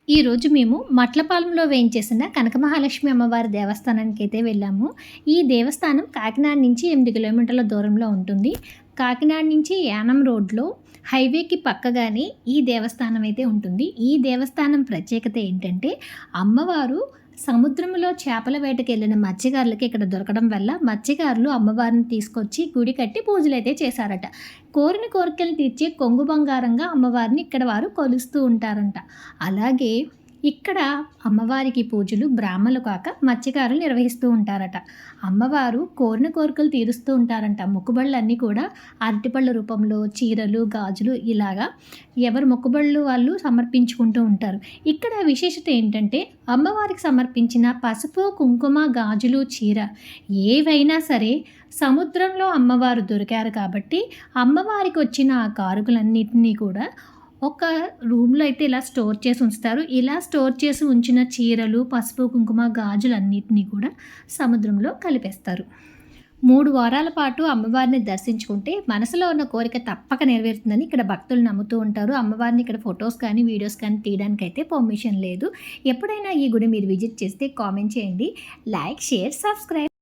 ఈరోజు మేము మట్లపాలెంలో వేయించేసిన కనకమహాలక్ష్మి అమ్మవారి దేవస్థానానికైతే వెళ్ళాము. ఈ దేవస్థానం కాకినాడ నుంచి 8 కిలోమీటర్ల దూరంలో ఉంటుంది. కాకినాడ నుంచి యానం రోడ్‌లో హైవేకి పక్కగానే ఈ దేవస్థానం అయితే ఉంటుంది. ఈ దేవస్థానం ప్రత్యేకత ఏంటంటే, అమ్మవారు సముద్రంలో చేపల వేటకెళ్ళిన మత్స్యకారులకి ఇక్కడ దొరకడం వల్ల మత్స్యకారులు అమ్మవారిని తీసుకొచ్చి గుడి కట్టి పూజలైతే చేశారట. కోరిన కోరికలు తీర్చే కొంగు బంగారంగా అమ్మవారిని ఇక్కడ వారు కొలుస్తూ ఉంటారంట. అలాగే ఇక్కడ అమ్మవారికి పూజలు బ్రాహ్మణులు కాక మత్స్యకారులు నిర్వహిస్తూ ఉంటారట. అమ్మవారు కోరిన కోరికలు తీరుస్తూ ఉంటారంట. మొక్కుబడులన్నీ కూడా అరటిపళ్ళ రూపంలో చీరలు, గాజులు ఇలాగా ఎవరు మొక్కుబడులు వాళ్ళు సమర్పించుకుంటూ ఉంటారు. ఇక్కడ విశేషత ఏంటంటే అమ్మవారికి సమర్పించిన పసుపు, కుంకుమ, గాజులు, చీర ఏవైనా సరే సముద్రంలో అమ్మవారు దొరికారు కాబట్టి అమ్మవారికి వచ్చిన ఆ కానుకలన్నిటిని కూడా ఒక రూమ్‌లో అయితే ఇలా స్టోర్ చేసి ఉంచుతారు. ఇలా స్టోర్ చేసి ఉంచిన చీరలు, పసుపు, కుంకుమ, గాజులన్నిటిని కూడా సముద్రంలో కలిపేస్తారు. 3 వారాల పాటు అమ్మవారిని దర్శించుకుంటే మనసులో ఉన్న కోరిక తప్పక నెరవేరుతుందని ఇక్కడ భక్తులు నమ్ముతూ ఉంటారు. అమ్మవారిని ఇక్కడ ఫోటోస్ కానీ, వీడియోస్ కానీ తీయడానికైతే పర్మిషన్ లేదు. ఎప్పుడైనా ఈ గుడి మీరు విజిట్ చేస్తే కామెంట్ చేయండి. Like, share, subscribe.